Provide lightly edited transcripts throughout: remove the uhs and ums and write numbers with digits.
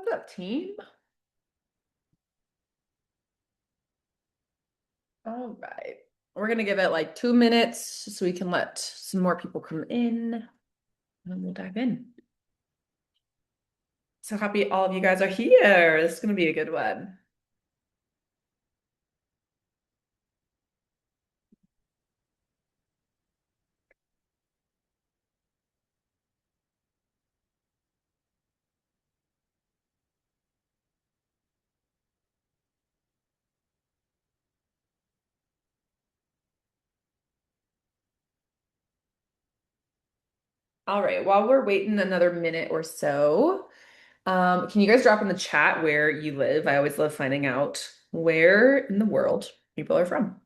What's up, team? All right. We're gonna give it like 2 minutes so we can let some more people come in and then we'll dive in. So happy all of you guys are here. This is gonna be a good one. All right, while we're waiting another minute or so, can you guys drop in the chat where you live? I always love finding out where in the world people are from.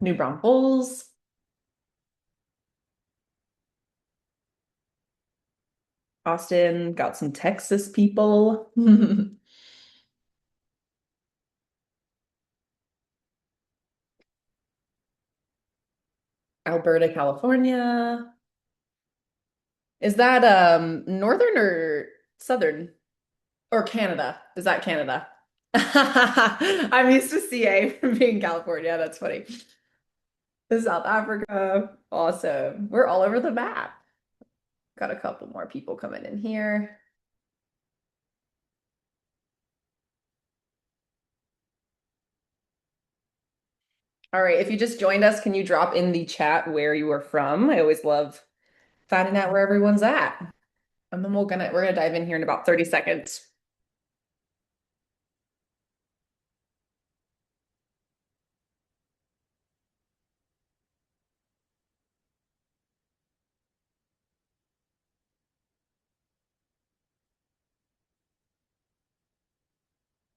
New Braunfels, Austin, got some Texas people. Alberta, California. Is that northern or southern? Or Canada? Is that Canada? I'm used to CA from being California. That's funny. South Africa. Awesome. We're all over the map. Got a couple more people coming in here. All right. If you just joined us, can you drop in the chat where you are from? I always love finding out where everyone's at. And then we're gonna dive in here in about 30 seconds.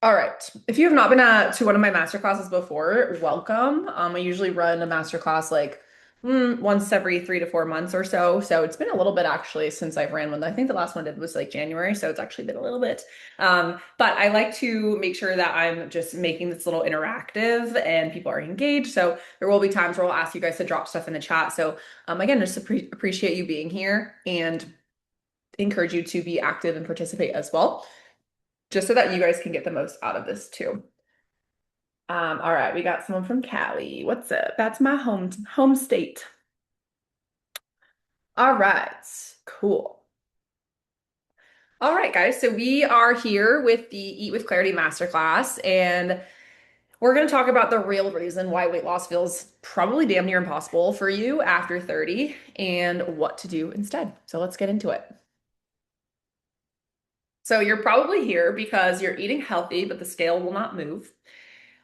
All right. If you have not been to one of my master classes before, welcome. I usually run a master class like once every 3 to 4 months or so. So it's been a little bit actually since I've ran one. I think the last one I did was like January, so it's actually been a little bit. But I like to make sure that I'm just making this little interactive and people are engaged. So there will be times where I'll ask you guys to drop stuff in the chat. So again, just appreciate you being here and encourage you to be active and participate as well just so that you guys can get the most out of this too. All right, we got someone from Cali. What's up? That's my home state. All right, cool. All right, guys. So we are here with the Eat with Clarity Masterclass, and we're going to talk about the real reason why weight loss feels probably damn near impossible for you after 30 and what to do instead. So let's get into it. So you're probably here because you're eating healthy, but the scale will not move.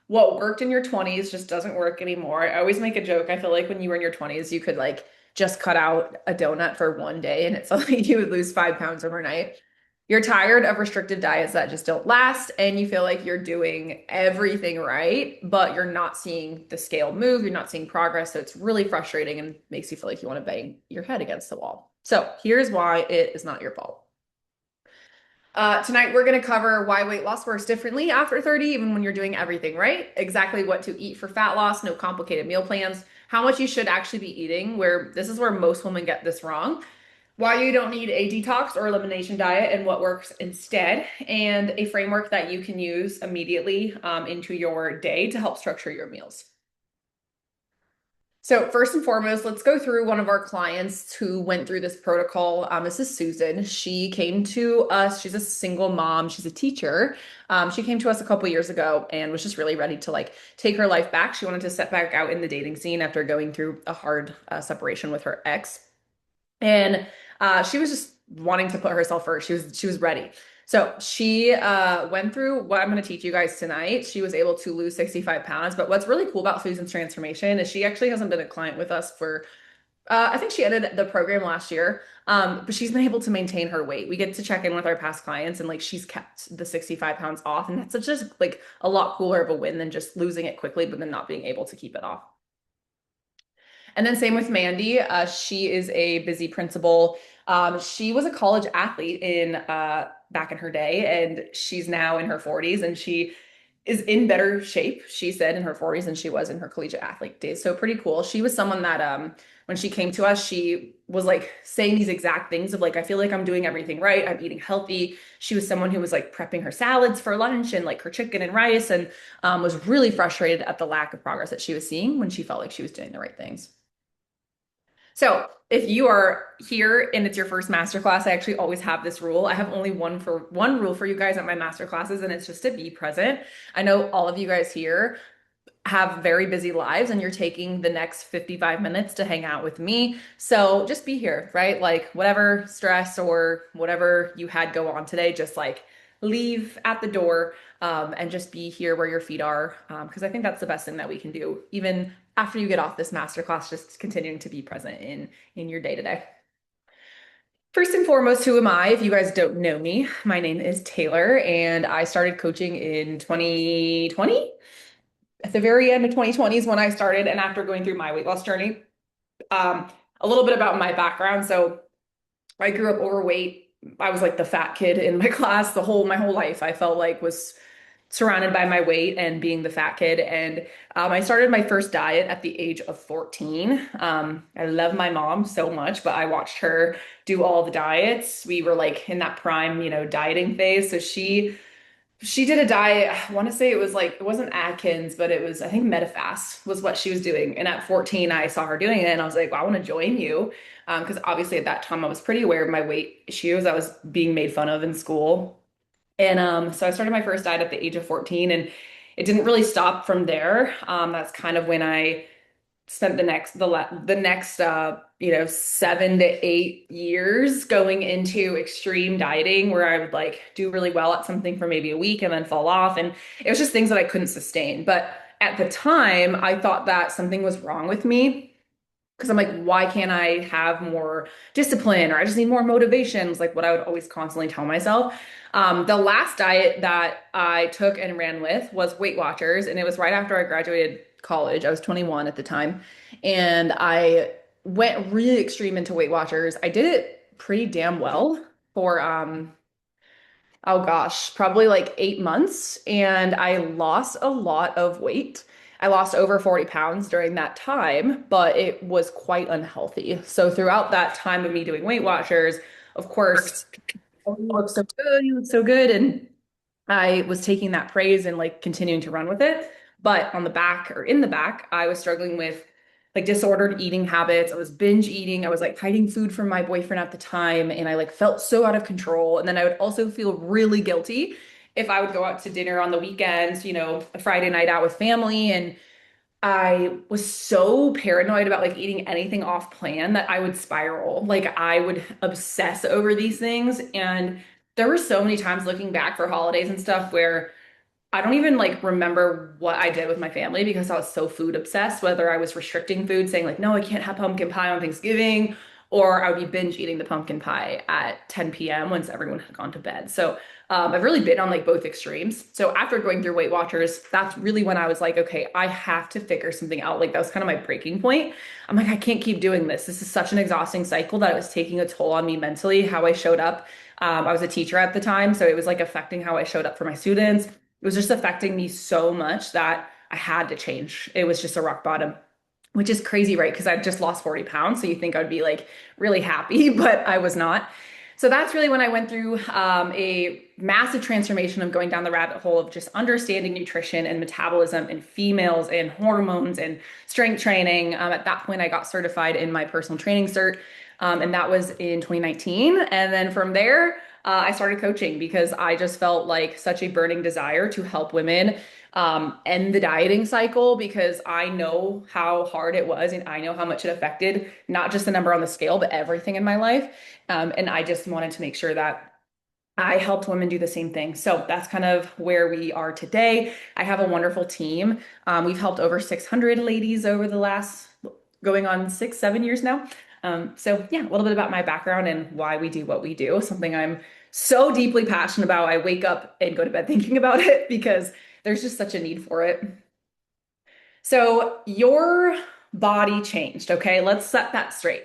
What worked in your 20s just doesn't work anymore. I always make a joke. I feel like when you were in your 20s, you could like just cut out a donut for one day and it's like you would lose 5 pounds overnight. You're tired of restrictive diets that just don't last, and you feel like you're doing everything right, but you're not seeing the scale move, you're not seeing progress. So it's really frustrating and makes you feel like you want to bang your head against the wall. So here's why it is not your fault. Tonight, we're going to cover why weight loss works differently after 30, even when you're doing everything right, exactly what to eat for fat loss, no complicated meal plans, how much you should actually be eating, where this is where most women get this wrong, why you don't need a detox or elimination diet and what works instead, and a framework that you can use immediately into your day to help structure your meals. So first and foremost, let's go through one of our clients who went through this protocol. This is Susan. She came to us. She's a single mom. She's a teacher. She came to us a couple years ago and was just really ready to like take her life back. She wanted to step back out in the dating scene after going through a hard separation with her ex. And she was just wanting to put herself first. She was ready. So she went through what I'm going to teach you guys tonight. She was able to lose 65 pounds. But what's really cool about Susan's transformation is she actually hasn't been a client with us for, I think she ended the program last year. But she's been able to maintain her weight. We get to check in with our past clients and like she's kept the 65 pounds off. And that's just like a lot cooler of a win than just losing it quickly, but then not being able to keep it off. And then same with Mandy. She is a busy principal. She was a college athlete in back in her day, and she's now in her 40s, and she is in better shape, she said, in her 40s than she was in her collegiate athlete days. So pretty cool. She was someone that when she came to us, she was like saying these exact things of like, I feel like I'm doing everything right. I'm eating healthy. She was someone who was like prepping her salads for lunch and like her chicken and rice and was really frustrated at the lack of progress that she was seeing when she felt like she was doing the right things. So if you are here and it's your first masterclass, I actually always have this rule. I have only one rule for you guys at my masterclasses, and it's just to be present. I know all of you guys here have very busy lives and you're taking the next 55 minutes to hang out with me. So just be here, right? Like whatever stress or whatever you had go on today, just like leave at the door and just be here where your feet are. Because I think that's the best thing that we can do, even after you get off this masterclass, just continuing to be present in your day to day. First and foremost, who am I? If you guys don't know me, my name is Taylor, and I started coaching in 2020 at the very end of 2020 is when I started, and after going through my weight loss journey. A little bit about my background. So I grew up overweight. I was like the fat kid in my class my whole life. I felt like was surrounded by my weight and being the fat kid. And I started my first diet at the age of 14. I love my mom so much, but I watched her do all the diets. We were like in that prime, dieting phase. So she did a diet. I want to say it was like, it wasn't Atkins, but it was, I think Medifast was what she was doing. And at 14, I saw her doing it and I was like, well, I want to join you. Because obviously at that time I was pretty aware of my weight issues. I was being made fun of in school. And so I started my first diet at the age of 14 and it didn't really stop from there. That's kind of when I spent the next 7 to 8 years going into extreme dieting where I would like do really well at something for maybe a week and then fall off, and it was just things that I couldn't sustain. But at the time I thought that something was wrong with me because I'm like, why can't I have more discipline, or I just need more motivation? It's like what I would always constantly tell myself. The last diet that I took and ran with was Weight Watchers, and it was right after I graduated college. I was 21 at the time, and I went really extreme into Weight Watchers. I did it pretty damn well for oh gosh, probably like 8 months. And I lost a lot of weight. I lost over 40 pounds during that time, but it was quite unhealthy. So throughout that time of me doing Weight Watchers, of course, oh, you look so good, you look so good. And I was taking that praise and like continuing to run with it. But on the back or in the back, I was struggling with like disordered eating habits. I was binge eating. I was like hiding food from my boyfriend at the time. And I like felt so out of control. And then I would also feel really guilty if I would go out to dinner on the weekends, a Friday night out with family. And I was so paranoid about like eating anything off plan that I would spiral. Like I would obsess over these things. And there were so many times looking back for holidays and stuff where I don't even like remember what I did with my family because I was so food obsessed, whether I was restricting food, saying like, no, I can't have pumpkin pie on Thanksgiving, or I would be binge eating the pumpkin pie at 10 p.m. once everyone had gone to bed. So I've really been on like both extremes. So after going through Weight Watchers, that's really when I was like, okay, I have to figure something out. Like that was kind of my breaking point. I'm like, I can't keep doing this. This is such an exhausting cycle that it was taking a toll on me mentally, how I showed up. I was a teacher at the time, so it was like affecting how I showed up for my students. It was just affecting me so much that I had to change. It was just a rock bottom, which is crazy, right? Because I just lost 40 pounds. So you think I would be like really happy, but I was not. So that's really when I went through a massive transformation of going down the rabbit hole of just understanding nutrition and metabolism and females and hormones and strength training. At that point, I got certified in my personal training cert, and that was in 2019. And then from there, I started coaching because I just felt like such a burning desire to help women end the dieting cycle because I know how hard it was and I know how much it affected not just the number on the scale, but everything in my life. And I just wanted to make sure that I helped women do the same thing. So that's kind of where we are today. I have a wonderful team. We've helped over 600 ladies over the last going on 6, 7 years now. So yeah, a little bit about my background and why we do what we do. Something I'm so deeply passionate about. I wake up and go to bed thinking about it because there's just such a need for it. So your body changed, okay? Let's set that straight.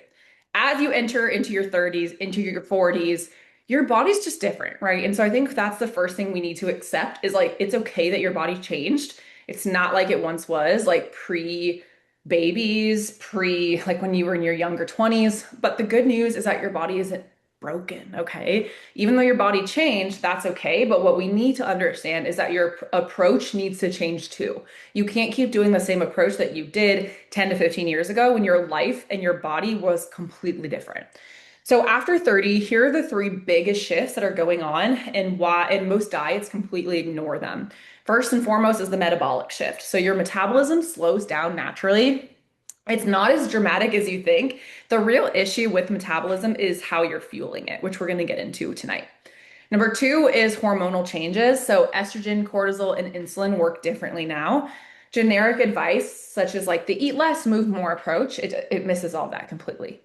As you enter into your 30s, into your 40s, your body's just different, right? And so I think that's the first thing we need to accept is like it's okay that your body changed. It's not like it once was, like pre babies, pre like when you were in your younger 20s. But the good news is that your body isn't broken, okay? Even though your body changed, that's okay. But what we need to understand is that your approach needs to change too. You can't keep doing the same approach that you did 10 to 15 years ago when your life and your body was completely different. So after 30, here are the three biggest shifts that are going on and why, and most diets completely ignore them. First and foremost is the metabolic shift. So your metabolism slows down naturally. It's not as dramatic as you think. The real issue with metabolism is how you're fueling it, which we're going to get into tonight. Number two is hormonal changes. So estrogen, cortisol, and insulin work differently now. Generic advice, such as like the eat less, move more approach, it misses all that completely.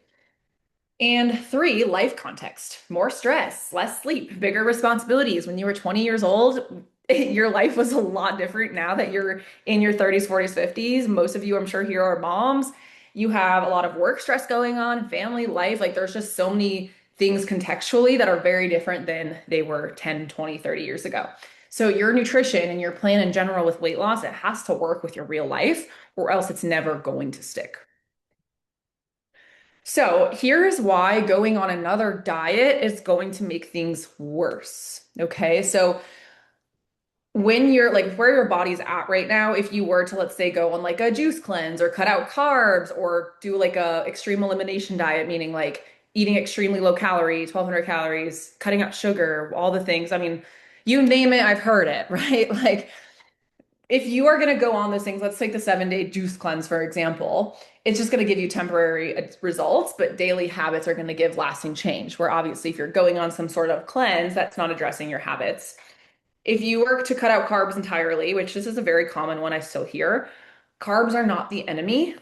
And three, life context, more stress, less sleep, bigger responsibilities. When you were 20 years old, your life was a lot different now that you're in your 30s, 40s, 50s. Most of you, I'm sure, here are moms. You have a lot of work stress going on, family life. Like there's just so many things contextually that are very different than they were 10, 20, 30 years ago. So your nutrition and your plan in general with weight loss, it has to work with your real life, or else it's never going to stick. So here's why going on another diet is going to make things worse. Okay. So when you're like where your body's at right now, if you were to, let's say, go on like a juice cleanse or cut out carbs or do like a extreme elimination diet, meaning like eating extremely low calorie, 1200 calories, cutting out sugar, all the things. I mean, you name it, I've heard it, right? Like if you are going to go on those things, let's take the 7 day juice cleanse, for example, it's just going to give you temporary results, but daily habits are going to give lasting change. Where obviously, if you're going on some sort of cleanse, that's not addressing your habits. If you work to cut out carbs entirely, which this is a very common one I still hear, carbs are not the enemy.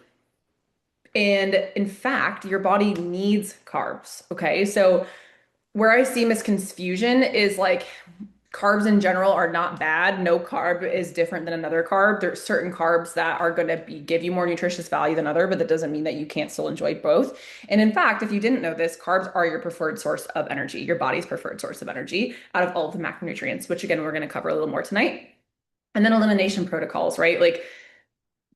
And in fact, your body needs carbs. Okay. So where I see misconfusion is like carbs in general are not bad. No carb is different than another carb. There's certain carbs that are going to be give you more nutritious value than other, but that doesn't mean that you can't still enjoy both. And in fact, if you didn't know this, carbs are your preferred source of energy, your body's preferred source of energy out of all of the macronutrients, which again, we're going to cover a little more tonight. And then elimination protocols, right? Like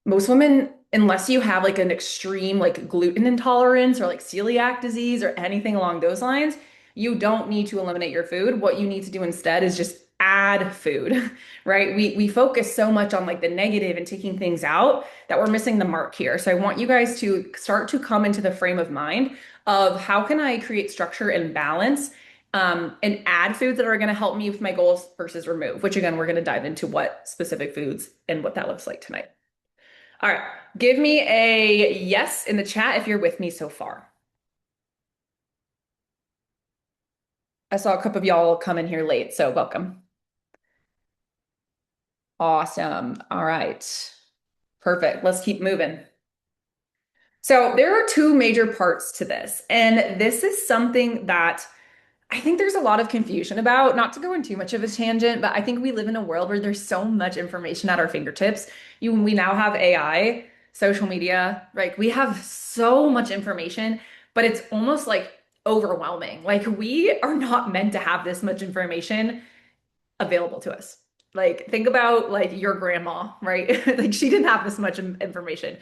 most women, unless you have like an extreme like gluten intolerance or like celiac disease or anything along those lines, you don't need to eliminate your food. What you need to do instead is just add food, right? We focus so much on like the negative and taking things out that we're missing the mark here. So I want you guys to start to come into the frame of mind of how can I create structure and balance and add foods that are going to help me with my goals versus remove, which again, we're going to dive into what specific foods and what that looks like tonight. All right. Give me a yes in the chat if you're with me so far. I saw a couple of y'all come in here late, so welcome. Awesome. All right. Perfect. Let's keep moving. So there are two major parts to this, and this is something that I think there's a lot of confusion about, not to go in too much of a tangent, but I think we live in a world where there's so much information at our fingertips. We now have AI, social media, like we have so much information, but it's almost like overwhelming. Like we are not meant to have this much information available to us. Like think about like your grandma, right? Like she didn't have this much information.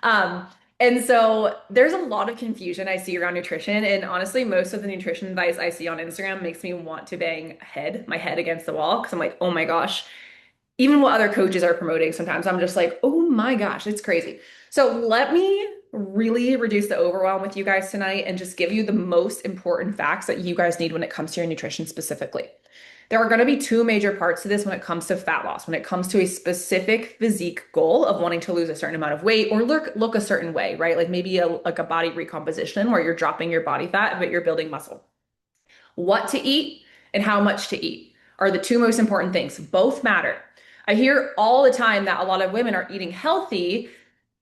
Um, and so there's a lot of confusion I see around nutrition. And honestly, most of the nutrition advice I see on Instagram makes me want to bang my head against the wall because I'm like, oh my gosh, even what other coaches are promoting, sometimes I'm just like, oh my gosh, it's crazy. So let me really reduce the overwhelm with you guys tonight and just give you the most important facts that you guys need when it comes to your nutrition specifically. There are going to be two major parts to this when it comes to fat loss, when it comes to a specific physique goal of wanting to lose a certain amount of weight or look a certain way, right? Like maybe like a body recomposition where you're dropping your body fat, but you're building muscle. What to eat and how much to eat are the two most important things. Both matter. I hear all the time that a lot of women are eating healthy,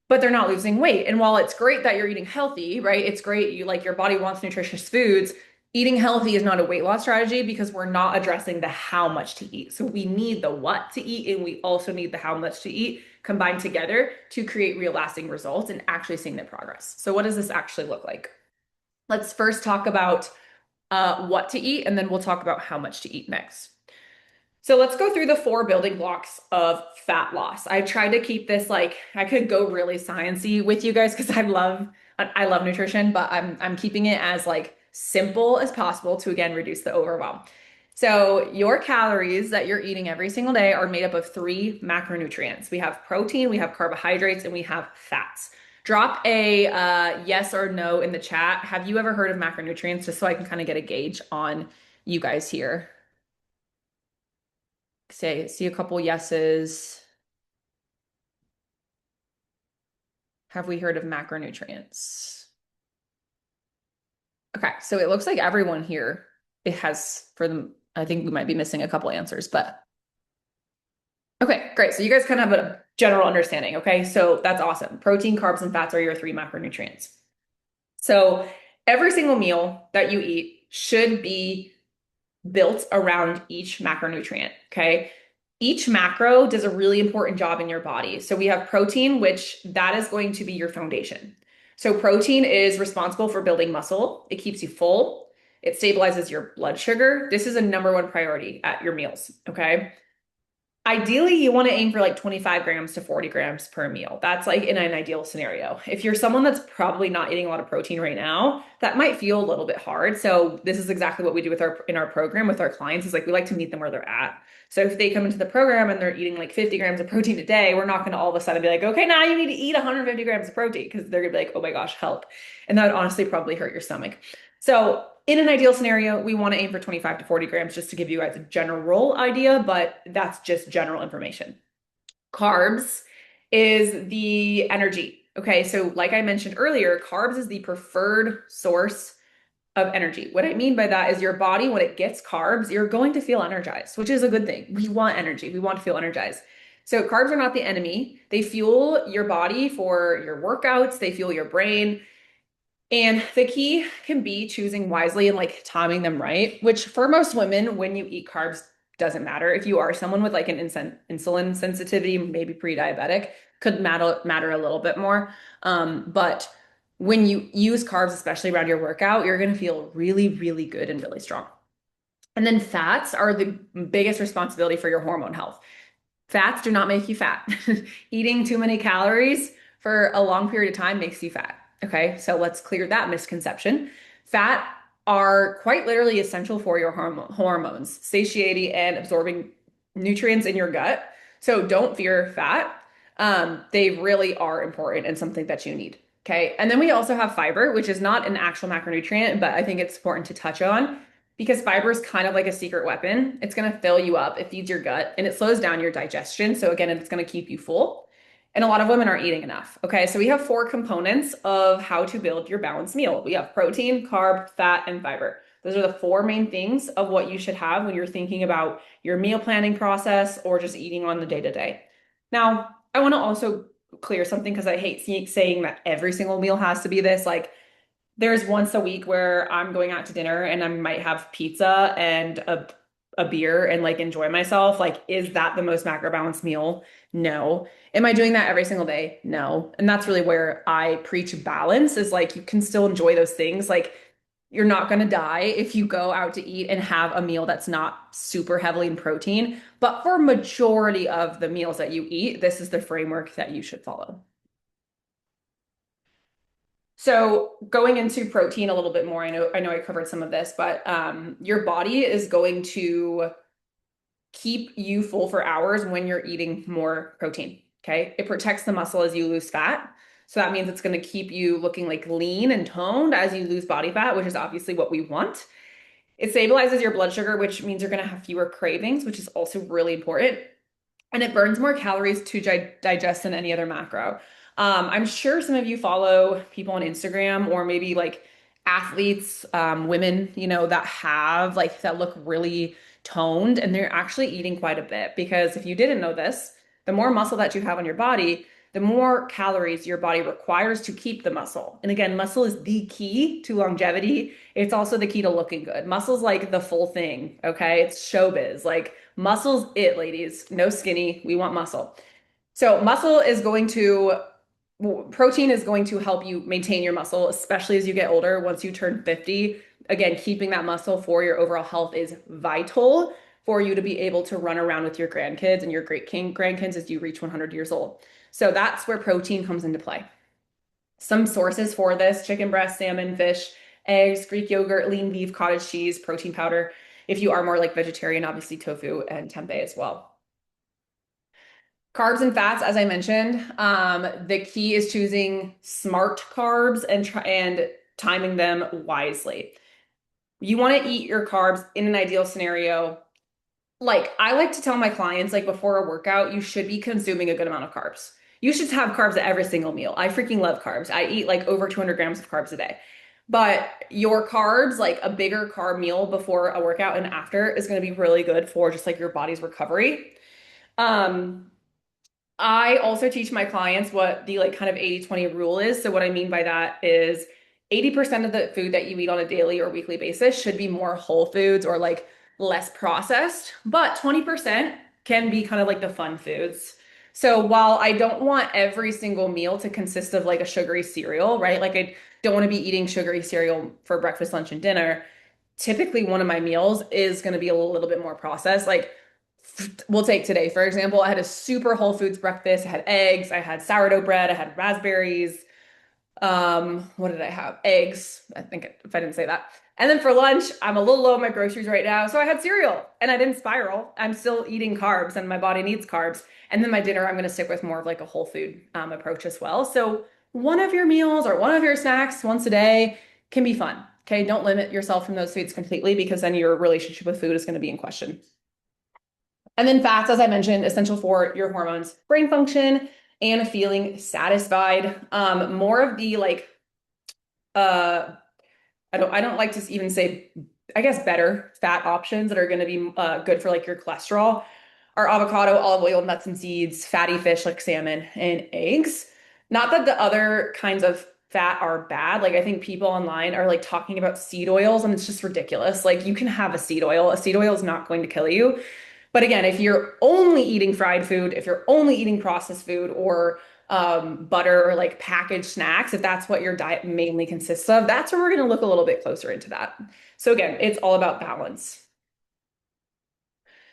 but they're not losing weight. And while it's great that you're eating healthy, right? It's great you like your body wants nutritious foods. Eating healthy is not a weight loss strategy because we're not addressing the how much to eat. So we need the what to eat and we also need the how much to eat combined together to create real lasting results and actually seeing the progress. So what does this actually look like? Let's first talk about what to eat, and then we'll talk about how much to eat next. So let's go through the four building blocks of fat loss. I tried to keep this like I could go really sciencey with you guys because I love nutrition, but I'm keeping it as like simple as possible to again reduce the overwhelm. So your calories that you're eating every single day are made up of three macronutrients. We have protein, we have carbohydrates, and we have fats. Drop a yes or no in the chat. Have you ever heard of macronutrients? Just so I can kind of get a gauge on you guys here. See a couple yeses. Have we heard of macronutrients? Okay, so it looks like everyone here it has for them. I think we might be missing a couple answers, but okay, great. So you guys kind of have a general understanding. Okay, so that's awesome. Protein, carbs, and fats are your three macronutrients. So every single meal that you eat should be built around each macronutrient. Okay. Each macro does a really important job in your body. So we have protein, which that is going to be your foundation. So protein is responsible for building muscle. It keeps you full. It stabilizes your blood sugar. This is a number one priority at your meals. Okay. Ideally, you want to aim for like 25 grams to 40 grams per meal. That's like in an ideal scenario. If you're someone that's probably not eating a lot of protein right now, that might feel a little bit hard. So this is exactly what we do with our in our program with our clients is like we like to meet them where they're at. So if they come into the program and they're eating like 50 grams of protein a day, we're not going to all of a sudden be like, okay, now you need to eat 150 grams of protein because they're going to be like, oh my gosh, help. And that would honestly probably hurt your stomach. So in an ideal scenario, we want to aim for 25 to 40 grams just to give you guys a general roll idea, but that's just general information. Carbs is the energy. Okay, so like I mentioned earlier, carbs is the preferred source of energy. What I mean by that is your body, when it gets carbs, you're going to feel energized, which is a good thing. We want energy, we want to feel energized. So carbs are not the enemy. They fuel your body for your workouts, they fuel your brain. And the key can be choosing wisely and like timing them right, which for most women, when you eat carbs, doesn't matter. If you are someone with like an insulin sensitivity, maybe pre-diabetic, could matter a little bit more. But when you use carbs, especially around your workout, you're going to feel really, really good and really strong. And then fats are the biggest responsibility for your hormone health. Fats do not make you fat. Eating too many calories for a long period of time makes you fat. Okay, so let's clear that misconception. Fat are quite literally essential for your hormones, satiating and absorbing nutrients in your gut. So don't fear fat. They really are important and something that you need. Okay, and then we also have fiber, which is not an actual macronutrient, but I think it's important to touch on because fiber is kind of like a secret weapon. It's going to fill you up, it feeds your gut, and it slows down your digestion. So, again, it's going to keep you full. And a lot of women aren't eating enough. Okay, so we have four components of how to build your balanced meal. We have protein, carb, fat, and fiber. Those are the four main things of what you should have when you're thinking about your meal planning process or just eating on the day to day. Now, I want to also clear something because I hate saying that every single meal has to be this. Like, there's once a week where I'm going out to dinner and I might have pizza and a beer and like enjoy myself. Like, is that the most macro balanced meal? No. Am I doing that every single day? No. And that's really where I preach balance is like you can still enjoy those things. Like you're not going to die if you go out to eat and have a meal that's not super heavily in protein. But for majority of the meals that you eat, this is the framework that you should follow. So going into protein a little bit more, I know I covered some of this, but your body is going to keep you full for hours when you're eating more protein. Okay. It protects the muscle as you lose fat. So that means it's going to keep you looking like lean and toned as you lose body fat, which is obviously what we want. It stabilizes your blood sugar, which means you're going to have fewer cravings, which is also really important, and it burns more calories to digest than any other macro. I'm sure some of you follow people on Instagram or maybe like athletes, women, that have like that look really toned and they're actually eating quite a bit because if you didn't know this, the more muscle that you have on your body, the more calories your body requires to keep the muscle. And again, muscle is the key to longevity. It's also the key to looking good. Muscle's like the full thing, okay? It's showbiz. Like muscle's it, ladies. No skinny. We want muscle. So protein is going to help you maintain your muscle, especially as you get older. Once you turn 50, again, keeping that muscle for your overall health is vital for you to be able to run around with your grandkids and your great king grandkids as you reach 100 years old. So that's where protein comes into play. Some sources for this: chicken breast, salmon, fish, eggs, Greek yogurt, lean beef, cottage cheese, protein powder. If you are more like vegetarian, obviously tofu and tempeh as well. Carbs and fats, as I mentioned, the key is choosing smart carbs and timing them wisely. You want to eat your carbs in an ideal scenario. Like I like to tell my clients, like before a workout, you should be consuming a good amount of carbs. You should have carbs at every single meal. I freaking love carbs. I eat like over 200 grams of carbs a day. But your carbs, like a bigger carb meal before a workout and after, is going to be really good for just like your body's recovery. Um, I also teach my clients what the like kind of 80-20 rule is. So what I mean by that is 80% of the food that you eat on a daily or weekly basis should be more whole foods or like less processed, but 20% can be kind of like the fun foods. So while I don't want every single meal to consist of like a sugary cereal, right? Like I don't want to be eating sugary cereal for breakfast, lunch, and dinner. Typically one of my meals is going to be a little bit more processed. Like we'll take today, for example, I had a super whole foods breakfast. I had eggs, I had sourdough bread, I had raspberries. What did I have? Eggs. I think if I didn't say that. And then for lunch, I'm a little low on my groceries right now. So I had cereal and I didn't spiral. I'm still eating carbs and my body needs carbs. And then my dinner, I'm going to stick with more of like a whole food approach as well. So one of your meals or one of your snacks once a day can be fun. Okay. Don't limit yourself from those foods completely because then your relationship with food is going to be in question. And then fats, as I mentioned, essential for your hormones, brain function, and feeling satisfied. More of the like, uh, I don't like to even say, I guess, better fat options that are going to be good for like your cholesterol are avocado, olive oil, nuts and seeds, fatty fish like salmon, and eggs. Not that the other kinds of fat are bad. Like I think people online are like talking about seed oils, and it's just ridiculous. Like you can have a seed oil. A seed oil is not going to kill you. But again, if you're only eating fried food, if you're only eating processed food or butter or like packaged snacks, if that's what your diet mainly consists of, that's where we're going to look a little bit closer into that. So again, it's all about balance.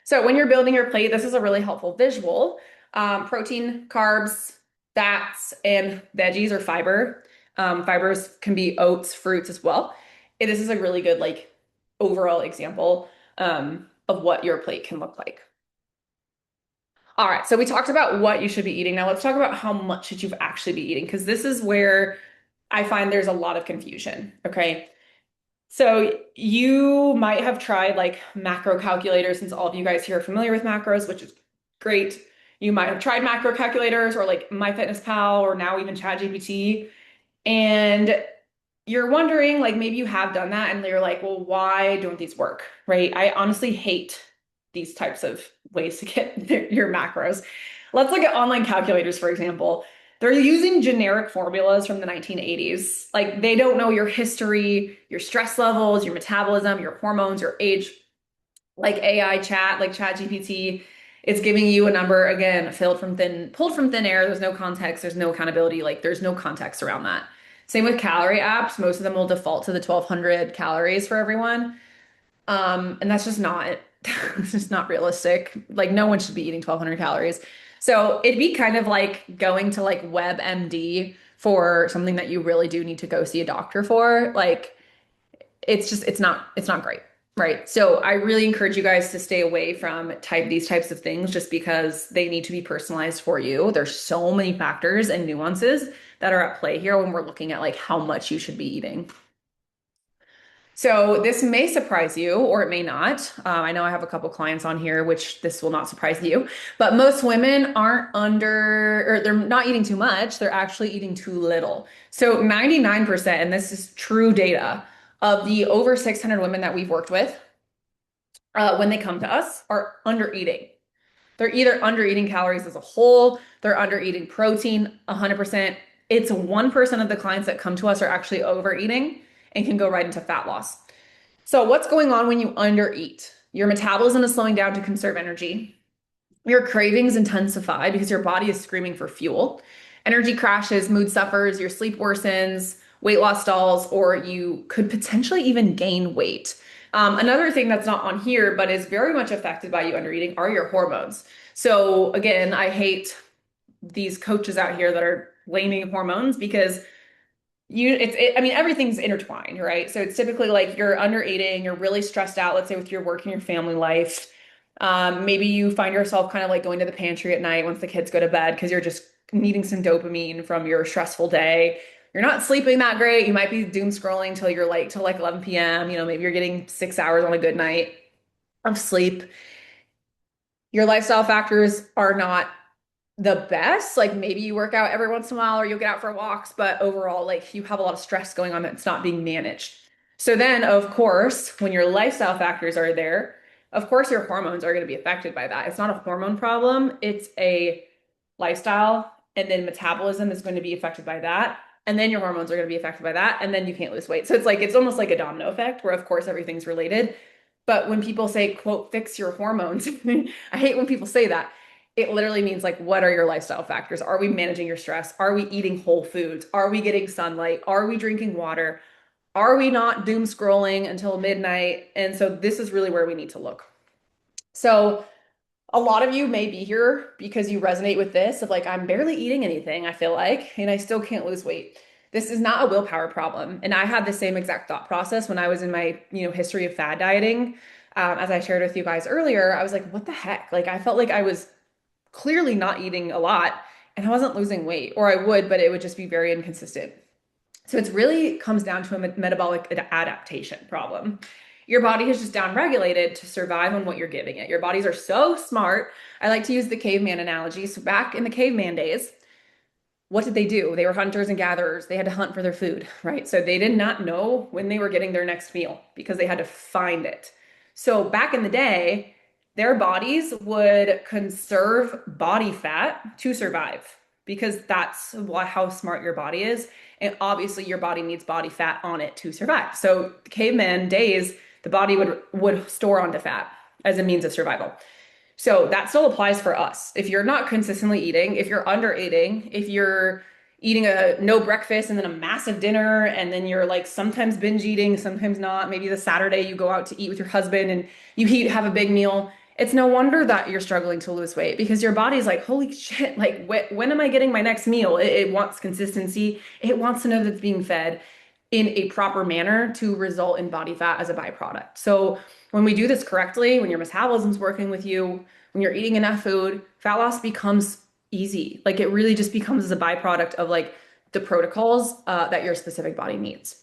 So when you're building your plate, this is a really helpful visual. Protein, carbs, fats, and veggies or fiber. Fibers can be oats, fruits as well. And this is a really good like overall example of what your plate can look like. All right, so we talked about what you should be eating. Now let's talk about how much should you actually be eating, because this is where I find there's a lot of confusion. Okay. So you might have tried like macro calculators, since all of you guys here are familiar with macros, which is great. You might have tried macro calculators or like MyFitnessPal or now even ChatGPT. And you're wondering, like maybe you have done that and you're like, well, why don't these work? Right? I honestly hate these types of ways to get your macros. Let's look at online calculators, for example. They're using generic formulas from the 1980s. Like they don't know your history, your stress levels, your metabolism, your hormones, your age. Like AI chat, like ChatGPT, it's giving you a number again, pulled from thin air. There's no context, there's no accountability, like there's no context around that. Same with calorie apps. Most of them will default to the 1200 calories for everyone. And that's just not, it's just not realistic. Like no one should be eating 1200 calories. So it'd be kind of like going to like WebMD for something that you really do need to go see a doctor for. Like it's not great. Right. So I really encourage you guys to stay away from these types of things just because they need to be personalized for you. There's so many factors and nuances that are at play here when we're looking at like how much you should be eating. So this may surprise you or it may not. I know I have a couple clients on here, which this will not surprise you, but most women aren't or they're not eating too much. They're actually eating too little. So 99%, and this is true data, of the over 600 women that we've worked with, when they come to us, are under eating. They're either under eating calories as a whole, they're under eating protein 100%. It's 1% of the clients that come to us are actually overeating and can go right into fat loss. So what's going on when you undereat? Your metabolism is slowing down to conserve energy. Your cravings intensify because your body is screaming for fuel. Energy crashes, mood suffers, your sleep worsens, weight loss stalls, or you could potentially even gain weight. Another thing that's not on here, but is very much affected by you under eating are your hormones. So again, I hate these coaches out here that are blaming hormones because I mean, everything's intertwined, right? So it's typically like you're under eating, you're really stressed out, let's say with your work and your family life. Maybe you find yourself kind of like going to the pantry at night once the kids go to bed because you're just needing some dopamine from your stressful day. You're not sleeping that great. You might be doom scrolling till like 11 p.m. Maybe you're getting 6 hours on a good night of sleep. Your lifestyle factors are not the best. Like maybe you work out every once in a while or you'll get out for walks, but overall, like you have a lot of stress going on that's not being managed. So then, of course, when your lifestyle factors are there, of course, your hormones are going to be affected by that. It's not a hormone problem, it's a lifestyle, and then metabolism is going to be affected by that. And then your hormones are going to be affected by that, and then you can't lose weight. So it's almost like a domino effect where, of course, everything's related. But when people say, quote, fix your hormones, I hate when people say that. It literally means like, what are your lifestyle factors? Are we managing your stress? Are we eating whole foods? Are we getting sunlight? Are we drinking water? Are we not doom scrolling until midnight? And so this is really where we need to look. So a lot of you may be here because you resonate with this of like, I'm barely eating anything, I feel like, and I still can't lose weight. This is not a willpower problem. And I had the same exact thought process when I was in my, history of fad dieting. As I shared with you guys earlier, I was like, what the heck? Like, I felt like I was clearly not eating a lot and I wasn't losing weight, or I would, but it would just be very inconsistent. So it's really comes down to a metabolic adaptation problem. Your body has just downregulated to survive on what you're giving it. Your bodies are so smart. I like to use the caveman analogy. So back in the caveman days, what did they do? They were hunters and gatherers. They had to hunt for their food, right? So they did not know when they were getting their next meal because they had to find it. So back in the day, their bodies would conserve body fat to survive because that's how smart your body is. And obviously, your body needs body fat on it to survive. So caveman days, the body would store onto fat as a means of survival. So that still applies for us. If you're not consistently eating, if you're under eating, if you're eating a no breakfast and then a massive dinner, and then you're like sometimes binge eating, sometimes not. Maybe the Saturday you go out to eat with your husband and have a big meal. It's no wonder that you're struggling to lose weight because your body's like, holy shit, like when am I getting my next meal? It wants consistency. It wants to know that it's being fed in a proper manner to result in body fat as a byproduct. So when we do this correctly, when your metabolism's working with you, when you're eating enough food, fat loss becomes easy. Like it really just becomes as a byproduct of like the protocols that your specific body needs.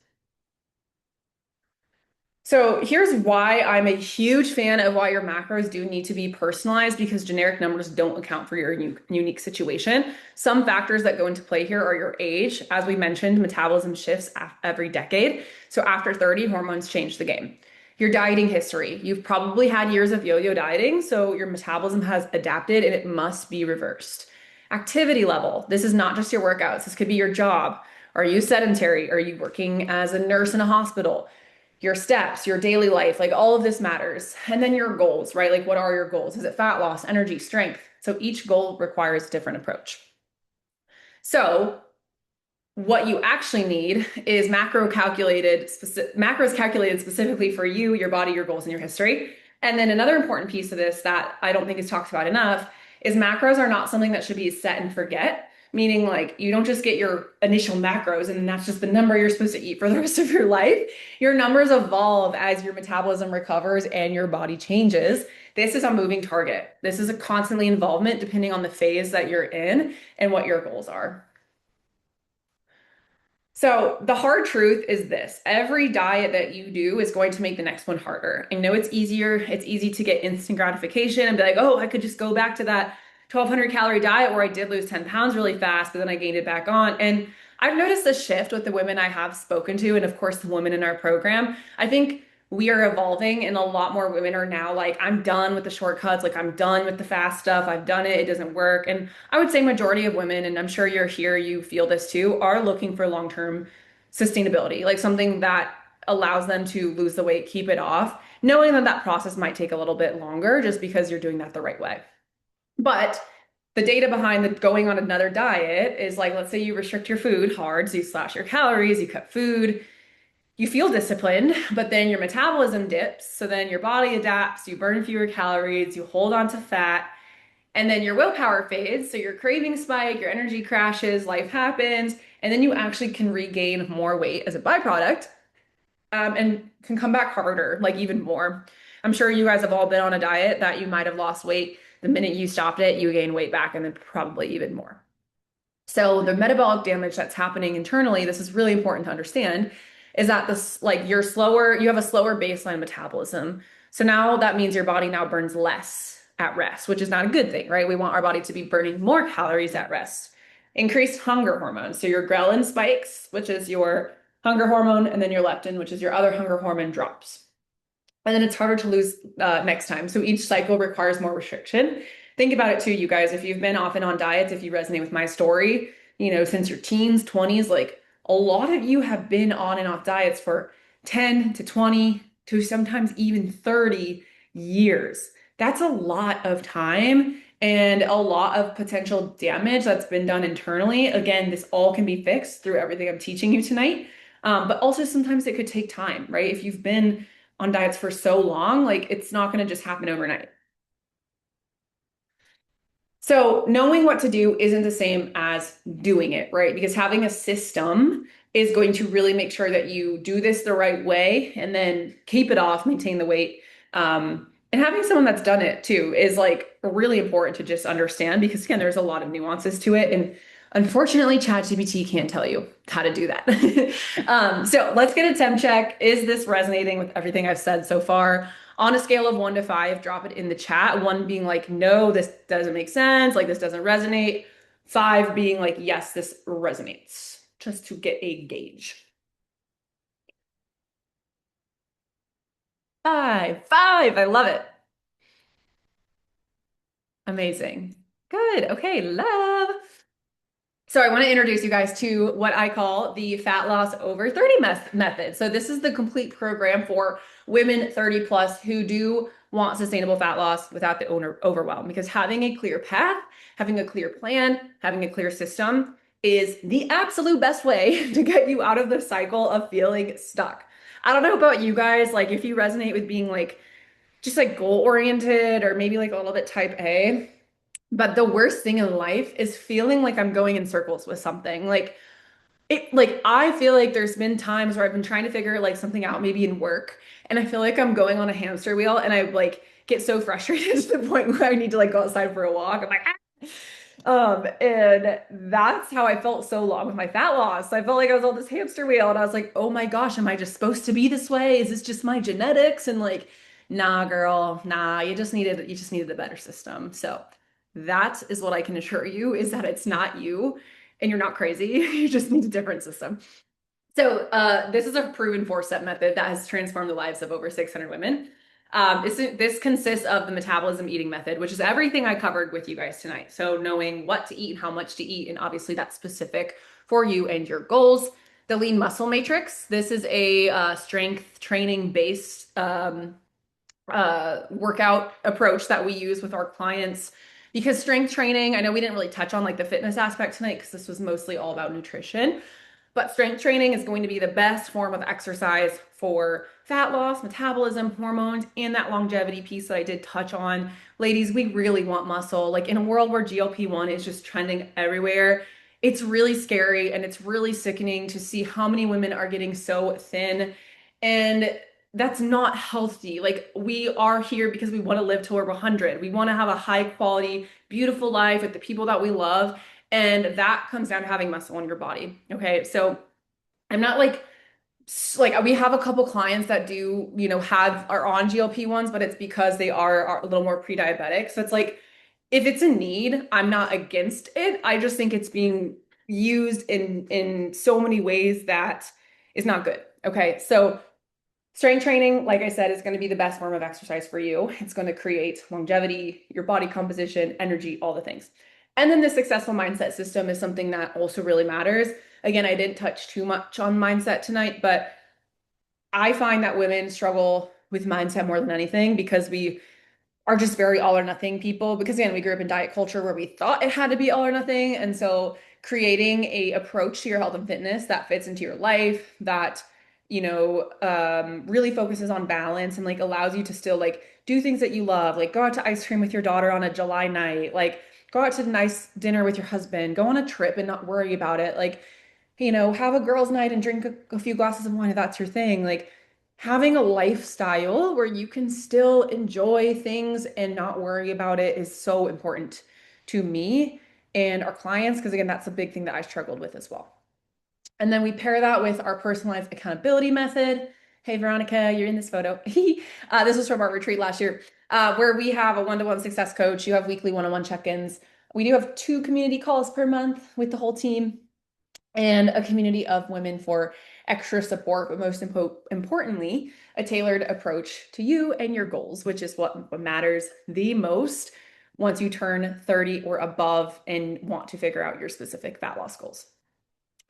So here's why I'm a huge fan of why your macros do need to be personalized because generic numbers don't account for your unique situation. Some factors that go into play here are your age. As we mentioned, metabolism shifts every decade. So after 30, hormones change the game. Your dieting history. You've probably had years of yo-yo dieting, so your metabolism has adapted and it must be reversed. Activity level. This is not just your workouts. This could be your job. Are you sedentary? Are you working as a nurse in a hospital? Your steps, your daily life, like all of this matters. And then your goals, right? Like what are your goals? Is it fat loss, energy, strength? So each goal requires a different approach. So what you actually need is macros calculated specifically for you, your body, your goals, and your history. And then another important piece of this that I don't think is talked about enough is macros are not something that should be set and forget. Meaning, like, you don't just get your initial macros and that's just the number you're supposed to eat for the rest of your life. Your numbers evolve as your metabolism recovers and your body changes. This is a moving target. This is a constantly involvement depending on the phase that you're in and what your goals are. So the hard truth is this, every diet that you do is going to make the next one harder. I know it's easier. It's easy to get instant gratification and be like, oh, I could just go back to that 1,200 calorie diet where I did lose 10 pounds really fast, but then I gained it back on. And I've noticed a shift with the women I have spoken to, and of course the women in our program. I think we are evolving and a lot more women are now like, I'm done with the shortcuts. Like I'm done with the fast stuff. I've done it. It doesn't work. And I would say majority of women, and I'm sure you're here, you feel this too, are looking for long-term sustainability, like something that allows them to lose the weight, keep it off, knowing that that process might take a little bit longer just because you're doing that the right way. But the data behind the going on another diet is like, let's say you restrict your food hard, so you slash your calories, you cut food, you feel disciplined, but then your metabolism dips. So then your body adapts, you burn fewer calories, you hold on to fat, and then your willpower fades. So your cravings spike, your energy crashes, life happens, and then you actually can regain more weight as a byproduct, and can come back harder, like even more. I'm sure you guys have all been on a diet that you might have lost weight. The minute you stopped it, you gain weight back and then probably even more. So the metabolic damage that's happening internally, this is really important to understand, is that this like you're slower, you have a slower baseline metabolism. So now that means your body now burns less at rest, which is not a good thing, right? We want our body to be burning more calories at rest. Increased hunger hormones. So your ghrelin spikes, which is your hunger hormone, and then your leptin, which is your other hunger hormone, drops. And then it's harder to lose next time. So each cycle requires more restriction. Think about it too, you guys. If you've been off and on diets, if you resonate with my story, since your teens, 20s, like a lot of you have been on and off diets for 10 to 20 to sometimes even 30 years. That's a lot of time and a lot of potential damage that's been done internally. Again, this all can be fixed through everything I'm teaching you tonight. But also sometimes it could take time, right? If you've been on diets for so long, like it's not going to just happen overnight. So knowing what to do isn't the same as doing it, right? Because having a system is going to really make sure that you do this the right way and then keep it off, maintain the weight. And having someone that's done it too is like really important to just understand because again, there's a lot of nuances to it. And unfortunately, ChatGPT can't tell you how to do that. So let's get a temp check. Is this resonating with everything I've said so far? On a scale of 1 to 5, drop it in the chat. 1 being like, no, this doesn't make sense, like this doesn't resonate. 5 being like, yes, this resonates, just to get a gauge. 5, I love it. Amazing. Good. Okay, love. So I want to introduce you guys to what I call the fat loss over 30 method. So this is the complete program for women 30 plus who do want sustainable fat loss without the overwhelm because having a clear path, having a clear plan, having a clear system is the absolute best way to get you out of the cycle of feeling stuck. I don't know about you guys, like if you resonate with being like just like goal oriented or maybe like a little bit type A. But the worst thing in life is feeling like I'm going in circles with something. Like I feel like there's been times where I've been trying to figure like something out, maybe in work, and I feel like I'm going on a hamster wheel and I like get so frustrated to the point where I need to like go outside for a walk. I'm like, ah! And that's how I felt so long with my fat loss. I felt like I was on this hamster wheel and I was like, oh my gosh, am I just supposed to be this way? Is this just my genetics? And like, nah, girl, nah, you just needed a better system. So that is what I can assure you is that it's not you and you're not crazy. You just need a different system. So this is a proven 4-step method that has transformed the lives of over 600 women. This consists of the metabolism eating method, which is everything I covered with you guys tonight. So knowing what to eat and how much to eat, and obviously that's specific for you and your goals. The lean muscle matrix. This is a strength training based workout approach that we use with our clients because strength training, I know we didn't really touch on like the fitness aspect tonight because this was mostly all about nutrition. But strength training is going to be the best form of exercise for fat loss, metabolism, hormones, and that longevity piece that I did touch on. Ladies, we really want muscle. Like in a world where GLP-1 is just trending everywhere, it's really scary and it's really sickening to see how many women are getting so thin. And that's not healthy. Like we are here because we want to live till we're 100. We want to have a high quality, beautiful life with the people that we love. And that comes down to having muscle in your body. Okay. So I'm not like we have a couple clients that do, are on GLP-1s, but it's because they are a little more pre-diabetic. So it's like if it's a need, I'm not against it. I just think it's being used in so many ways that is not good. Okay. So strength training, like I said, is going to be the best form of exercise for you. It's going to create longevity, your body composition, energy, all the things. And then the successful mindset system is something that also really matters. Again, I didn't touch too much on mindset tonight, but I find that women struggle with mindset more than anything because we are just very all or nothing people because again, we grew up in diet culture where we thought it had to be all or nothing. And so creating a approach to your health and fitness that fits into your life, that, really focuses on balance and like allows you to still like do things that you love, like go out to ice cream with your daughter on a July night, like go out to a nice dinner with your husband, go on a trip and not worry about it. Like, have a girls' night and drink a few glasses of wine if that's your thing. Like having a lifestyle where you can still enjoy things and not worry about it is so important to me and our clients, because again, that's a big thing that I struggled with as well. And then we pair that with our personalized accountability method. Hey, Veronica, you're in this photo. This was from our retreat last year, where we have a one-to-one success coach. You have weekly one-on-one check-ins. We do have 2 community calls per month with the whole team and a community of women for extra support, but most importantly, a tailored approach to you and your goals, which is what matters the most once you turn 30 or above and want to figure out your specific fat loss goals.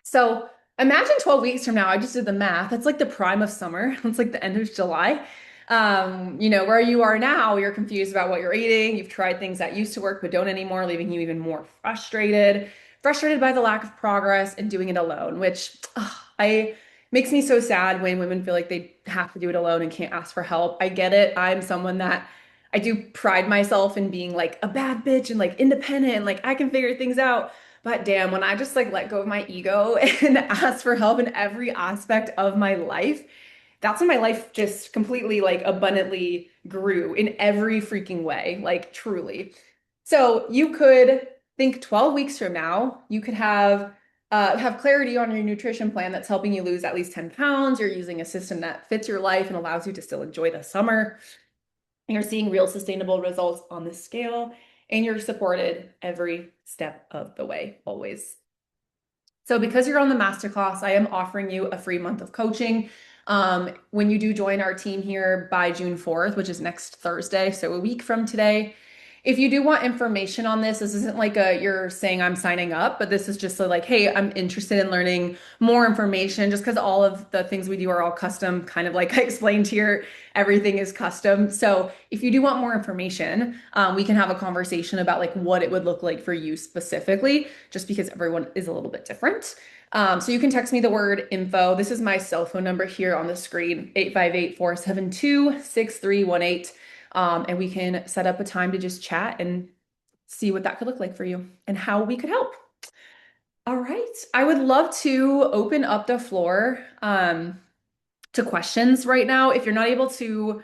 So imagine 12 weeks from now, I just did the math. That's like the prime of summer. It's like the end of July. Where you are now, you're confused about what you're eating. You've tried things that used to work but don't anymore, leaving you even more frustrated by the lack of progress and doing it alone, which I makes me so sad when women feel like they have to do it alone and can't ask for help. I get it. I'm someone that I do pride myself in being like a bad bitch and like independent and like I can figure things out. But damn, when I just like let go of my ego and ask for help in every aspect of my life, that's when my life just completely like abundantly grew in every freaking way, like truly. So you could think 12 weeks from now, you could have clarity on your nutrition plan that's helping you lose at least 10 pounds. You're using a system that fits your life and allows you to still enjoy the summer. You're seeing real sustainable results on the scale, and you're supported every step of the way, always. So because you're on the masterclass, I am offering you a free month of coaching. When you do join our team here by June 4th, which is next Thursday, so a week from today, if you do want information on this isn't like you're saying I'm signing up, but this is just like, hey, I'm interested in learning more information just because all of the things we do are all custom, kind of like I explained here, everything is custom. So if you do want more information, we can have a conversation about like what it would look like for you specifically, just because everyone is a little bit different. So you can text me the word info. This is my cell phone number here on the screen, 858-472-6318. And we can set up a time to just chat and see what that could look like for you and how we could help. All right. I would love to open up the floor to questions right now. If you're not able to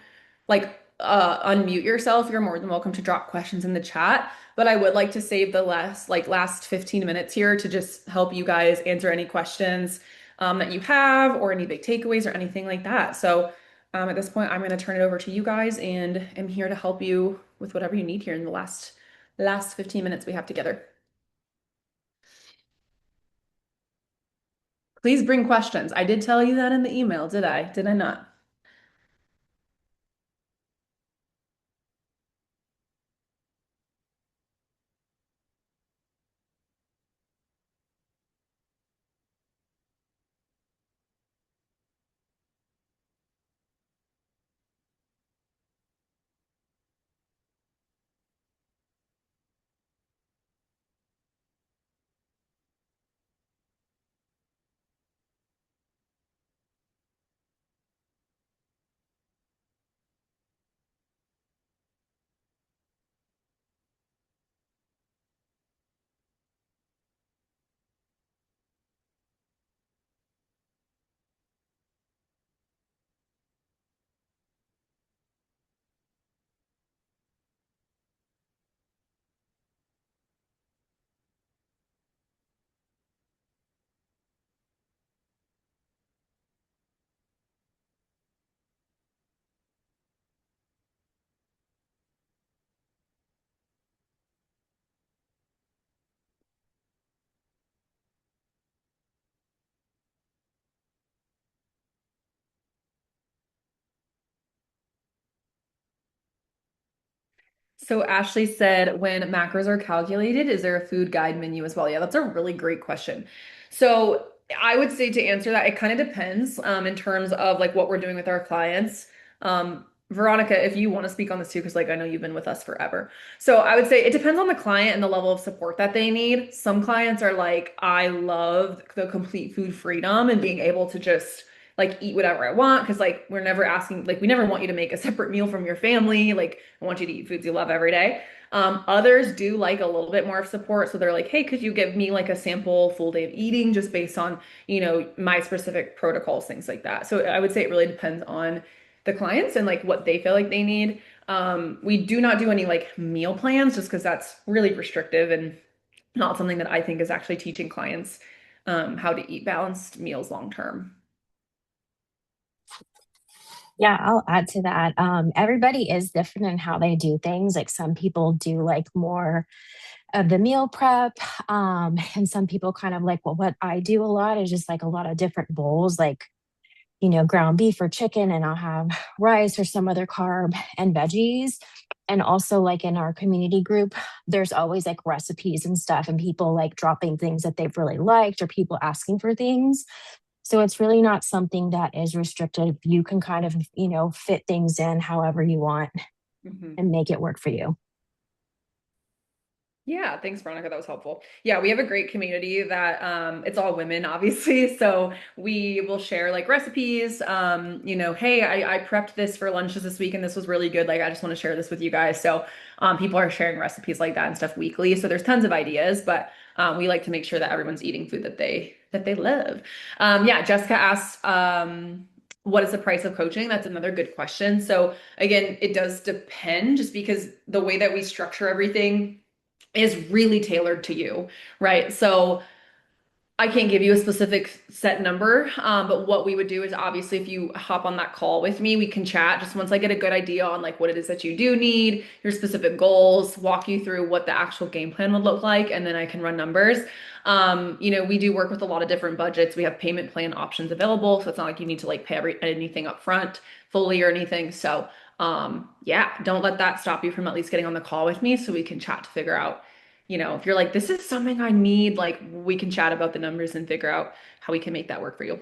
like unmute yourself, you're more than welcome to drop questions in the chat. But I would like to save the last 15 minutes here to just help you guys answer any questions that you have or any big takeaways or anything like that. So at this point, I'm going to turn it over to you guys and am here to help you with whatever you need here in the last 15 minutes we have together. Please bring questions. I did tell you that in the email, did I? Did I not? So Ashley said, when macros are calculated, is there a food guide menu as well? Yeah, that's a really great question. So I would say to answer that, it kind of depends in terms of like what we're doing with our clients. Veronica, if you want to speak on this too, because like I know you've been with us forever. So I would say it depends on the client and the level of support that they need. Some clients are like, I love the complete food freedom and being able to just like eat whatever I want because like we're never asking, like we never want you to make a separate meal from your family. Like I want you to eat foods you love every day. Others do like a little bit more of support. So they're like, hey, could you give me like a sample full day of eating just based on, my specific protocols, things like that. So I would say it really depends on the clients and like what they feel like they need. We do not do any like meal plans just because that's really restrictive and not something that I think is actually teaching clients how to eat balanced meals long term. Yeah, I'll add to that. Everybody is different in how they do things. Like some people do like more of the meal prep, and some people kind of like, well, what I do a lot is just like a lot of different bowls, like ground beef or chicken, and I'll have rice or some other carb and veggies. And also, like in our community group, there's always like recipes and stuff, and people like dropping things that they've really liked, or people asking for things. So it's really not something that is restricted. You can kind of, fit things in however you want Mhm. and make it work for you. Yeah, thanks, Veronica. That was helpful. Yeah, we have a great community that it's all women, obviously. So we will share like recipes. Hey, I prepped this for lunches this week and this was really good. Like, I just want to share this with you guys. So people are sharing recipes like that and stuff weekly. So there's tons of ideas, but we like to make sure that everyone's eating food that they love. Yeah, Jessica asked, what is the price of coaching? That's another good question. So again, it does depend just because the way that we structure everything is really tailored to you, right? So I can't give you a specific set number, but what we would do is obviously if you hop on that call with me, we can chat just once I get a good idea on like what it is that you do need, your specific goals, walk you through what the actual game plan would look like, and then I can run numbers. We do work with a lot of different budgets. We have payment plan options available, so it's not like you need to like pay anything up front fully or anything. So yeah, don't let that stop you from at least getting on the call with me so we can chat to figure out if you're like, this is something I need, like we can chat about the numbers and figure out how we can make that work for you.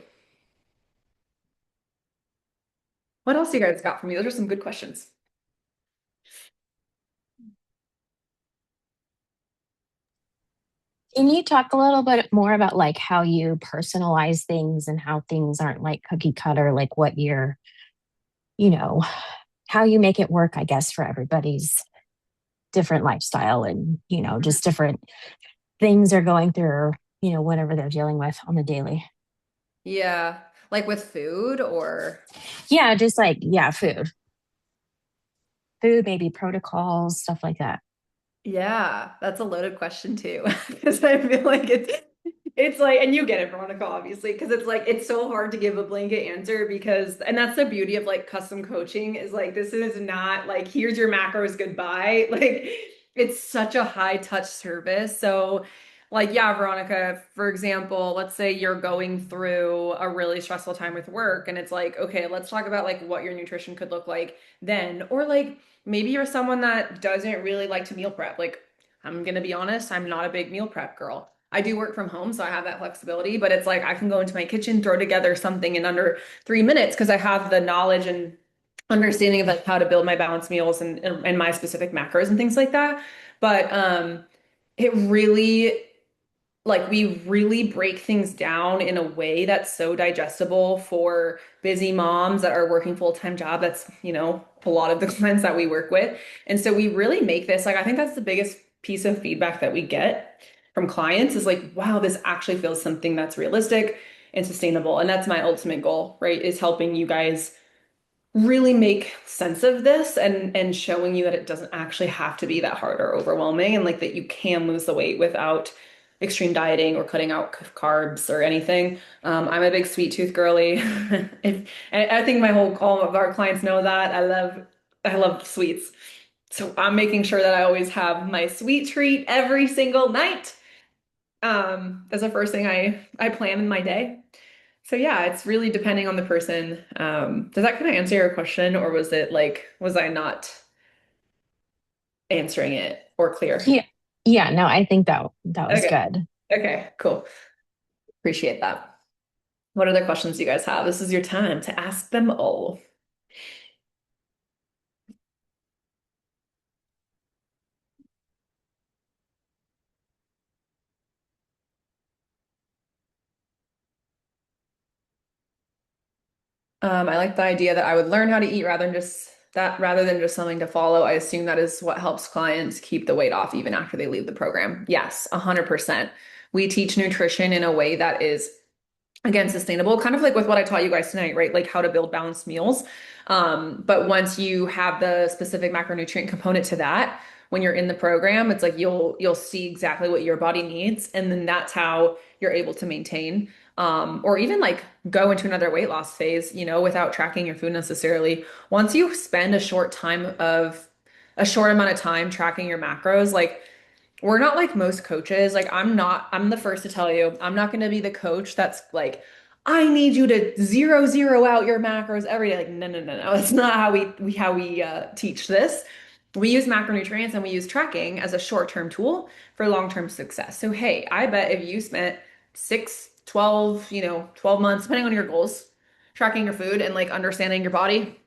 What else do you guys got for me? Those are some good questions. Can you talk a little bit more about like how you personalize things and how things aren't like cookie cutter, like what you're, you know, how you make it work, I guess, for everybody's different lifestyle and, Mhm. just different things they're going through, or, whatever they're dealing with on the daily. Yeah, like with food or Yeah, just like, yeah, food, maybe protocols, stuff like that. yeah, that's a loaded question too. Because I feel like it's like, and you get it, Veronica, obviously, because it's like it's so hard to give a blanket answer because, and that's the beauty of like custom coaching is like this is not like here's your macros, goodbye. Like it's such a high touch service. So like yeah, Veronica, for example, let's say you're going through a really stressful time with work and it's like, okay, let's talk about like what your nutrition could look like then. Or like maybe you're someone that doesn't really like to meal prep. Like, I'm gonna be honest, I'm not a big meal prep girl. I do work from home, so I have that flexibility, but it's like I can go into my kitchen, throw together something in under 3 minutes because I have the knowledge and understanding of like how to build my balanced meals and my specific macros and things like that. But it really like we really break things down in a way that's so digestible for busy moms that are working full-time job. That's, a lot of the clients that we work with. And so we really make this like I think that's the biggest piece of feedback that we get from clients is like, wow, this actually feels something that's realistic and sustainable. And that's my ultimate goal, right? Is helping you guys really make sense of this and showing you that it doesn't actually have to be that hard or overwhelming and like that you can lose the weight without extreme dieting or cutting out carbs or anything. I'm a big sweet tooth girly. And I think my whole all of our clients know that. I love sweets. So I'm making sure that I always have my sweet treat every single night. As the first thing I plan in my day. So yeah, it's really depending on the person. Does that kind of answer your question, or was it like, was I not answering it or clear? Yeah. Yeah, no, I think that was Okay. good. Okay, cool. Appreciate that. What other questions do you guys have? This is your time to ask them all. I like the idea that I would learn how to eat rather than just something to follow. I assume that is what helps clients keep the weight off even after they leave the program. Yes, 100%. We teach nutrition in a way that is again sustainable, kind of like with what I taught you guys tonight, right? Like how to build balanced meals. But once you have the specific macronutrient component to that, when you're in the program, it's like you'll see exactly what your body needs, and then that's how you're able to maintain or even like go into another weight loss phase, without tracking your food necessarily. Once you spend a short amount of time tracking your macros, like we're not like most coaches. Like I'm the first to tell you, I'm not going to be the coach that's like, I need you to zero out your macros every day. Like, no, no, no, no. It's not how we teach this. We use macronutrients and we use tracking as a short-term tool for long-term success. So, hey, I bet if you spent 6, 12, 12 months, depending on your goals, tracking your food and like understanding your body,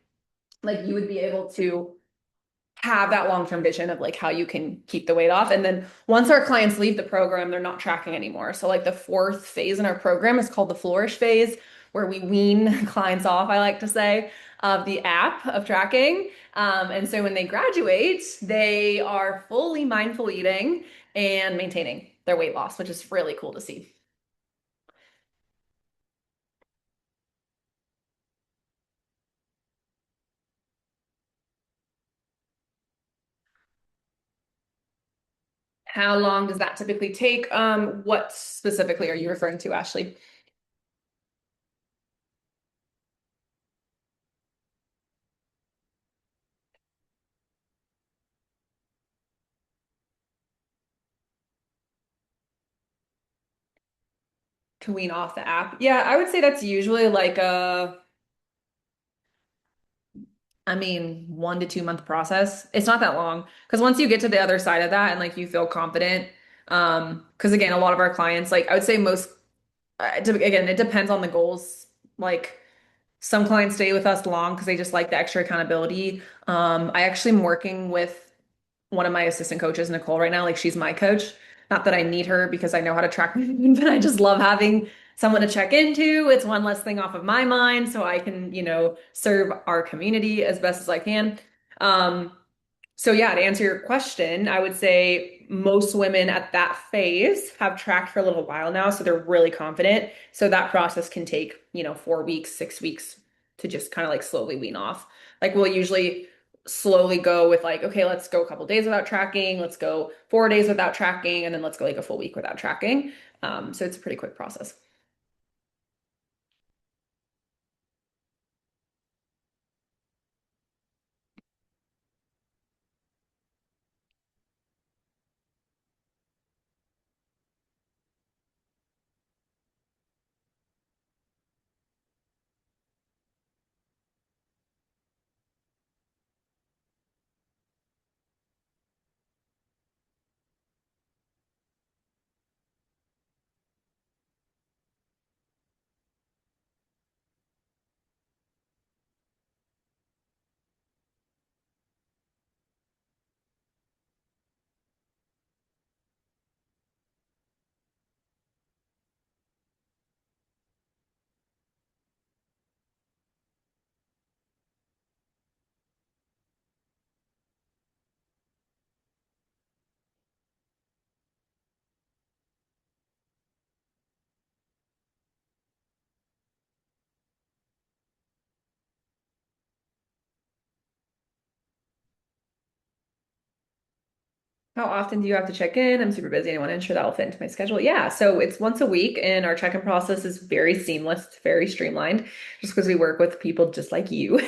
like you would be able to have that long-term vision of like how you can keep the weight off. And then once our clients leave the program, they're not tracking anymore. So like the fourth phase in our program is called the flourish phase, where we wean clients off, I like to say, of the app of tracking. And so when they graduate, they are fully mindful eating and maintaining their weight loss, which is really cool to see. How long does that typically take? What specifically are you referring to, Ashley? To wean off the app? Yeah, I would say that's usually like I mean, 1 to 2 month process. It's not that long because once you get to the other side of that and like you feel confident, because again, a lot of our clients, like I would say most, again, it depends on the goals. Like some clients stay with us long because they just like the extra accountability. I actually am working with one of my assistant coaches, Nicole, right now. Like she's my coach. Not that I need her because I know how to track my food, but I just love having someone to check into. It's one less thing off of my mind, so I can, serve our community as best as I can. Um, so yeah, to answer your question, I would say most women at that phase have tracked for a little while now, so they're really confident. So that process can take, 4 weeks, 6 weeks to just kind of like slowly wean off. Like we'll usually slowly go with like, okay, let's go a couple days without tracking, let's go 4 days without tracking, and then let's go like a full week without tracking. So it's a pretty quick process. How often do you have to check in? I'm super busy. I want to ensure that will fit into my schedule. Yeah, so it's once a week, and our check-in process is very seamless, it's very streamlined, just because we work with people just like you.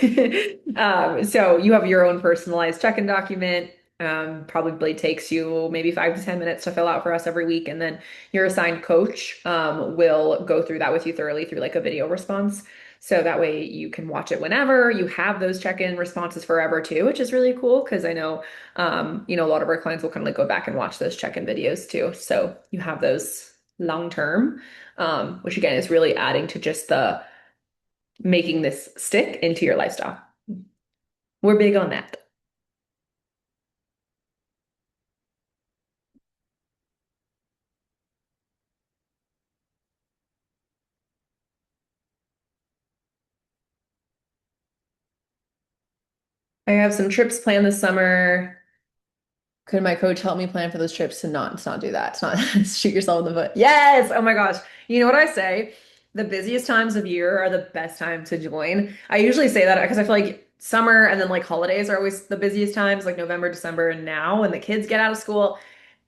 So you have your own personalized check-in document. Probably takes you maybe 5 to 10 minutes to fill out for us every week, and then your assigned coach will go through that with you thoroughly through like a video response. So that way you can watch it whenever. You have those check-in responses forever too, which is really cool because I know a lot of our clients will kind of like go back and watch those check-in videos too. So you have those long term, which again is really adding to just the making this stick into your lifestyle. We're big on that. I have some trips planned this summer. Could my coach help me plan for those trips to not do that? To not shoot yourself in the foot. Yes. Oh my gosh. You know what I say? The busiest times of year are the best time to join. I usually say that because I feel like summer and then like holidays are always the busiest times, like November, December, and now when the kids get out of school.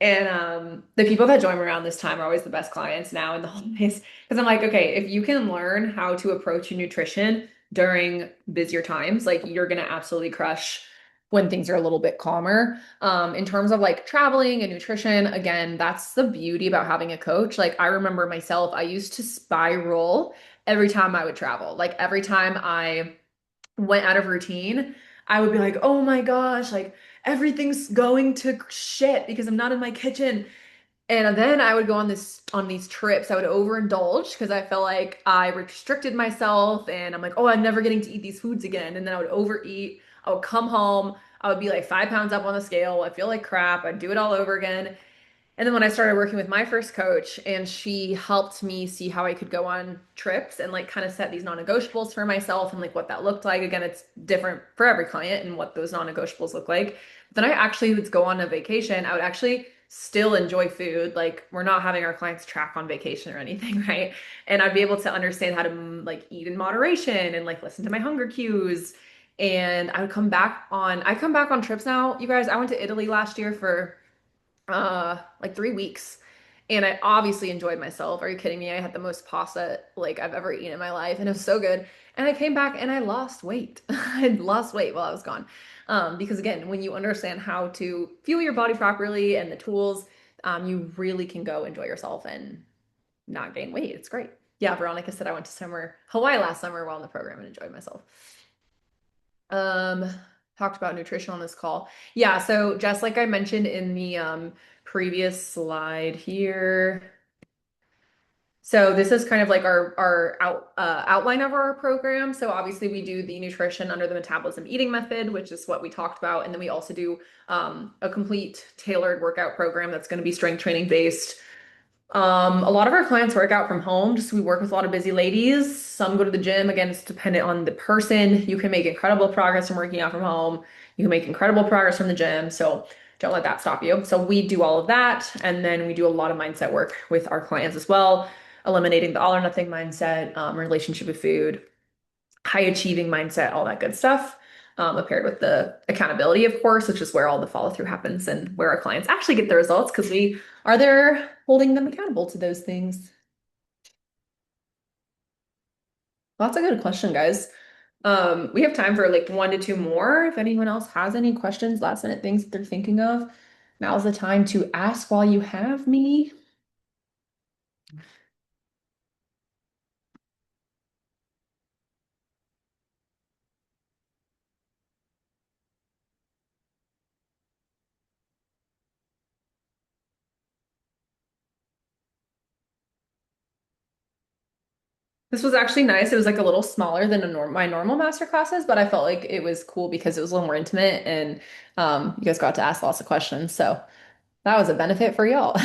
And the people that join me around this time are always the best clients now in the holidays. Because I'm like, okay, if you can learn how to approach your nutrition during busier times, like you're gonna absolutely crush when things are a little bit calmer. In terms of like traveling and nutrition, again, that's the beauty about having a coach. Like I remember myself, I used to spiral every time I would travel. Like every time I went out of routine, I would be like, oh my gosh, like everything's going to shit because I'm not in my kitchen. And then I would go on these trips. I would overindulge because I felt like I restricted myself and I'm like, oh, I'm never getting to eat these foods again. And then I would overeat. I would come home. I would be like 5 pounds up on the scale. I feel like crap. I'd do it all over again. And then when I started working with my first coach, and she helped me see how I could go on trips and like kind of set these non-negotiables for myself and like what that looked like. Again, it's different for every client and what those non-negotiables look like. Then I actually would go on a vacation. I would actually still enjoy food. Like we're not having our clients track on vacation or anything, right? And I'd be able to understand how to like eat in moderation and like listen to my hunger cues. And I come back on trips now. You guys, I went to Italy last year for like 3 weeks. And I obviously enjoyed myself. Are you kidding me? I had the most pasta like I've ever eaten in my life, and it was so good. And I came back and I lost weight. I lost weight while I was gone. Because again, when you understand how to fuel your body properly and the tools, you really can go enjoy yourself and not gain weight. It's great. Yeah, Veronica said I went to Hawaii last summer while in the program and enjoyed myself. Um, Talked about nutrition on this call. Yeah, so just like I mentioned in the previous slide here. So this is kind of like our outline of our program. So obviously we do the nutrition under the metabolism eating method, which is what we talked about, and then we also do a complete tailored workout program that's going to be strength training based. A lot of our clients work out from home. Just we work with a lot of busy ladies. Some go to the gym. Again, it's dependent on the person. You can make incredible progress from working out from home. You can make incredible progress from the gym. So don't let that stop you. So we do all of that. And then we do a lot of mindset work with our clients as well, eliminating the all or nothing mindset, relationship with food, high achieving mindset, all that good stuff. Paired with the accountability, of course, which is where all the follow through happens and where our clients actually get the results because we are there holding them accountable to those things. That's a good question, guys. We have time for like one to two more. If anyone else has any questions, last minute things that they're thinking of, now's the time to ask while you have me. This was actually nice. It was like a little smaller than my normal master classes, but I felt like it was cool because it was a little more intimate and you guys got to ask lots of questions. So that was a benefit for y'all.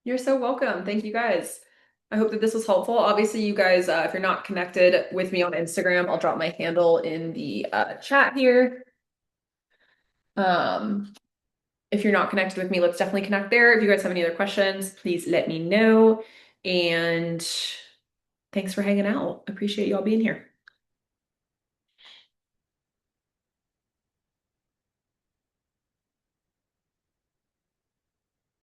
You're so welcome. Thank you guys. I hope that this was helpful. Obviously, you guys, if you're not connected with me on Instagram, I'll drop my handle in the chat here. Um, if you're not connected with me, let's definitely connect there. If you guys have any other questions, please let me know. And thanks for hanging out. Appreciate y'all being here.